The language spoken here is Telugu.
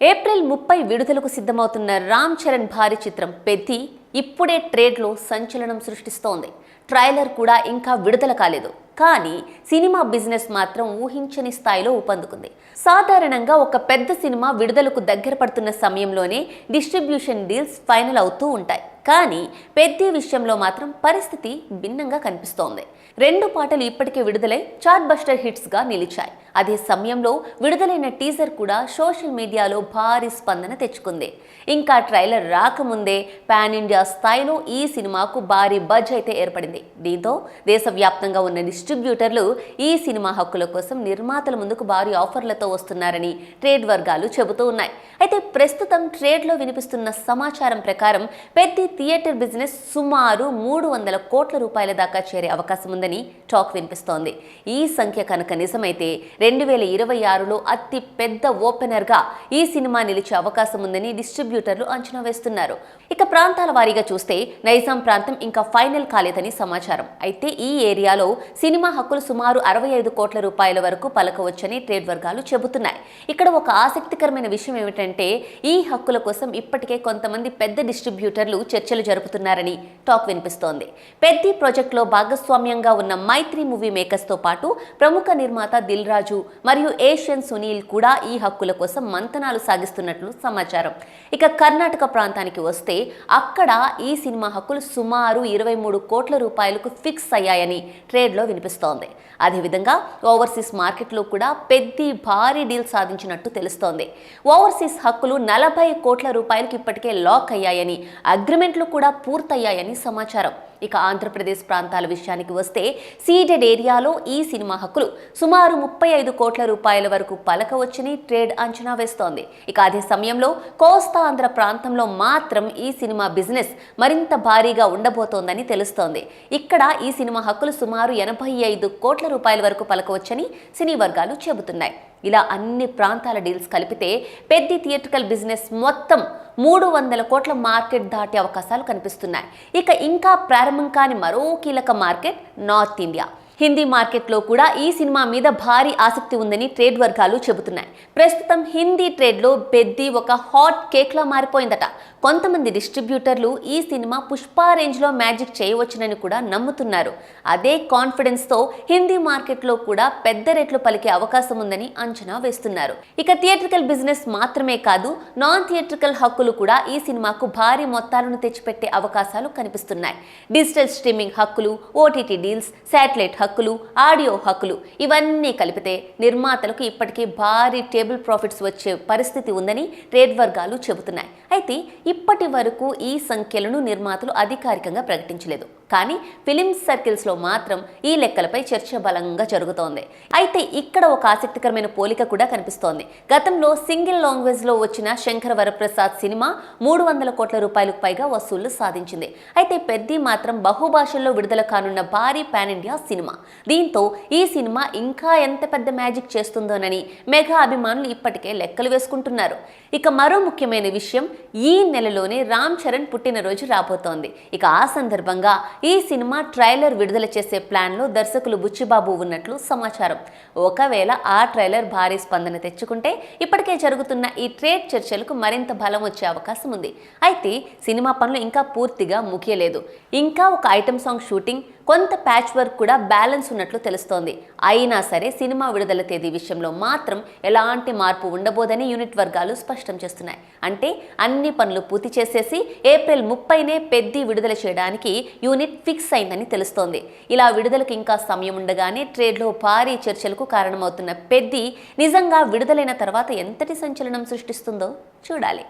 ఏప్రిల్ 30 విడుదలకు సిద్ధమవుతున్న రామ్ చరణ్ భారీ చిత్రం పెద్ది ఇప్పుడే ట్రేడ్లో సంచలనం సృష్టిస్తోంది. ట్రైలర్ కూడా ఇంకా విడుదల కాలేదు. కానీ సినిమా బిజినెస్ మాత్రం ఊహించని స్థాయిలో ఊపందుకుంది. సాధారణంగా ఒక పెద్ద సినిమా విడుదలకు దగ్గర పడుతున్న సమయంలోనే డిస్ట్రిబ్యూషన్ డీల్స్ ఫైనల్ అవుతూ ఉంటాయి. కానీ పెద్ది విషయంలో మాత్రం పరిస్థితి భిన్నంగా కనిపిస్తోంది. 2 పాటలు ఇప్పటికే విడుదలై చార్ట్ బస్టర్ హిట్స్ గా నిలిచాయి. అదే సమయంలో విడుదలైన టీజర్ కూడా సోషల్ మీడియాలో భారీ స్పందన తెచ్చుకుంది. ఇంకా ట్రైలర్ రాకముందే పాన్ ఇండియా స్థాయిలో ఈ సినిమాకు భారీ బజ్ అయితే ఏర్పడింది. దీంతో దేశవ్యాప్తంగా ఉన్న డిస్ట్రిబ్యూటర్లు ఈ సినిమా హక్కుల కోసం నిర్మాతల ముందుకు భారీ ఆఫర్లతో వస్తున్నారని ట్రేడ్ వర్గాలు చెబుతూ ఉన్నాయి. అయితే ప్రస్తుతం ట్రేడ్లో వినిపిస్తున్న సమాచారం ప్రకారం పెద్ద థియేటర్ బిజినెస్ సుమారు 300 కోట్ల రూపాయల దాకా చేరే అవకాశం ఉందని టాక్ వినిపిస్తోంది. ఈ సంఖ్య కనుక నిజమైతే 2026లో అతి పెద్ద ఓపెనర్గా ఈ సినిమా నిలిచే అవకాశం ఉందని డిస్ట్రిబ్యూటర్లు అంచనా వేస్తున్నారు. ఇక ప్రాంతాల వారీగా చూస్తే నైజాం ప్రాంతం ఇంకా ఫైనల్ కాలేదని సమాచారం. అయితే ఈ ఏరియాలో సినిమా హక్కులు సుమారు 65 కోట్ల రూపాయల వరకు పలకవచ్చని ట్రేడ్ వర్గాలు చెబుతున్నాయి. ఇక్కడ ఒక ఆసక్తికరమైన విషయం ఏమిటంటే ఈ హక్కుల కోసం ఇప్పటికే కొంతమంది పెద్ద డిస్ట్రిబ్యూటర్లు చర్చలు జరుపుతున్నారని టాక్ వినిపిస్తోంది. పెద్ద ప్రాజెక్టులో భాగస్వామ్యంగా ఉన్న మైత్రి మూవీ మేకర్స్ తో పాటు ప్రముఖ నిర్మాత దిల్ రాజు మరియు ఏషియన్ సునీల్ కూడా ఈ హక్కుల కోసం మంతనాలు సాగిస్తున్నట్లు సమాచారం. ఇక కర్ణాటక ప్రాంతానికి వస్తే అక్కడ ఈ సినిమా హక్కులు సుమారు 23 కోట్ల రూపాయలకు ఫిక్స్ అయ్యాయని ట్రేడ్లో వినిపిస్తోంది. అదేవిధంగా ఓవర్సీస్ మార్కెట్లో కూడా పెద్ద భారీ డీల్ సాధించినట్టు తెలుస్తోంది. ఓవర్సీస్ హక్కులు 40 కోట్ల రూపాయలకు ఇప్పటికే లాక్ అయ్యాయని, అగ్రిమెంట్లు కూడా పూర్తయ్యాయని సమాచారం. ఇక ఆంధ్రప్రదేశ్ ప్రాంతాల విషయానికి వస్తే సీడెడ్ ఏరియాలో ఈ సినిమా హక్కులు సుమారు 35 కోట్ల రూపాయల వరకు పలకవచ్చని ట్రేడ్ అంచనా వేస్తోంది. ఇక అదే సమయంలో కోస్తా ఆంధ్ర ప్రాంతంలో మాత్రం ఈ సినిమా బిజినెస్ మరింత భారీగా ఉండబోతోందని తెలుస్తోంది. ఇక్కడ ఈ సినిమా హక్కులు సుమారు 85 కోట్ల రూపాయల వరకు పలకవచ్చని సినీ వర్గాలు చెబుతున్నాయి. ఇలా అన్ని ప్రాంతాల డీల్స్ కలిపితే పెద్ద థియేట్రికల్ బిజినెస్ మొత్తం 300 కోట్ల మార్కెట్ దాటే అవకాశాలు కనిపిస్తున్నాయి. ఇక ఇంకా ప్రారంభం కాని మరో కీలక మార్కెట్ నార్త్ ఇండియా. హిందీ మార్కెట్లో కూడా ఈ సినిమా మీద భారీ ఆసక్తి ఉందని ట్రేడ్ వర్గాలు చెబుతున్నాయి. ప్రస్తుతం హిందీ ట్రేడ్లో పెద్ది ఒక హాట్ కేక్లా మారిపోయిందట. కొంతమంది డిస్ట్రిబ్యూటర్లు ఈ సినిమా పుష్ప రేంజ్లో మ్యాజిక్ చేయవచ్చునని కూడా నమ్ముతున్నారు. అదే కాన్ఫిడెన్స్తో హిందీ మార్కెట్లో కూడా పెద్ద రేట్లు పలికే అవకాశం ఉందని అంచనా వేస్తున్నారు. ఇక థియేట్రికల్ బిజినెస్ మాత్రమే కాదు, నాన్ థియేట్రికల్ హక్కులు కూడా ఈ సినిమాకు భారీ మొత్తాలను తెచ్చిపెట్టే అవకాశాలు కనిపిస్తున్నాయి. డిజిటల్ స్ట్రీమింగ్ హక్కులు, ఓటీటీ డీల్స్, శాటిలైట్ హక్కులు, ఆడియో హక్కులు ఇవన్నీ కలిపితే నిర్మాతలకు ఇప్పటికే భారీ టేబుల్ ప్రాఫిట్స్ వచ్చే పరిస్థితి ఉందని ట్రేడ్ వర్గాలు చెబుతున్నాయి. అయితే ఇప్పటి వరకు ఈ సంఖ్యలను నిర్మాతలు అధికారికంగా ప్రకటించలేదు. కానీ ఫిలిం సర్కిల్స్లో మాత్రం ఈ లెక్కలపై చర్చ బలంగా జరుగుతోంది. అయితే ఇక్కడ ఒక ఆసక్తికరమైన పోలిక కూడా కనిపిస్తోంది. గతంలో సింగిల్ లాంగ్వేజ్లో వచ్చిన శంకర వరప్రసాద్ సినిమా 300 కోట్ల రూపాయలకు పైగా వసూళ్లు సాధించింది. అయితే పెద్ది మాత్రం బహుభాషల్లో విడుదల కానున్న భారీ పాన్ ఇండియా సినిమా. దీంతో ఈ సినిమా ఇంకా ఎంత పెద్ద మ్యాజిక్ చేస్తుందోనని మెగా అభిమానులు ఇప్పటికే లెక్కలు వేసుకుంటున్నారు. ఇక మరో ముఖ్యమైన విషయం, ఈ నెలలోనే రామ్ చరణ్ పుట్టినరోజు రాబోతోంది. ఇక ఆ సందర్భంగా ఈ సినిమా ట్రైలర్ విడుదల చేసే ప్లాన్లో దర్శకులు బుచ్చిబాబు ఉన్నట్లు సమాచారం. ఒకవేళ ఆ ట్రైలర్ భారీ స్పందన తెచ్చుకుంటే ఇప్పటికే జరుగుతున్న ఈ ట్రేడ్ చర్చలకు మరింత బలం వచ్చే అవకాశం ఉంది. అయితే సినిమా పనులు ఇంకా పూర్తిగా ముగియలేదు. ఇంకా ఒక ఐటమ్ సాంగ్ షూటింగ్, కొంత ప్యాచ్ వర్క్ కూడా బ్యాలెన్స్ ఉన్నట్లు తెలుస్తోంది. అయినా సరే సినిమా విడుదల తేదీ విషయంలో మాత్రం ఎలాంటి మార్పు ఉండబోదని యూనిట్ వర్గాలు స్పష్టం చేస్తున్నాయి. అంటే అన్ని పనులు పూర్తి చేసేసి ఏప్రిల్ 30నే పెద్ది విడుదల చేయడానికి యూనిట్ ఫిక్స్ అయిందని తెలుస్తోంది. ఇలా విడుదలకు ఇంకా సమయం ఉండగానే ట్రేడ్లో భారీ చర్చలకు కారణమవుతున్న పెద్ది నిజంగా విడుదలైన తర్వాత ఎంతటి సంచలనం సృష్టిస్తుందో చూడాలి.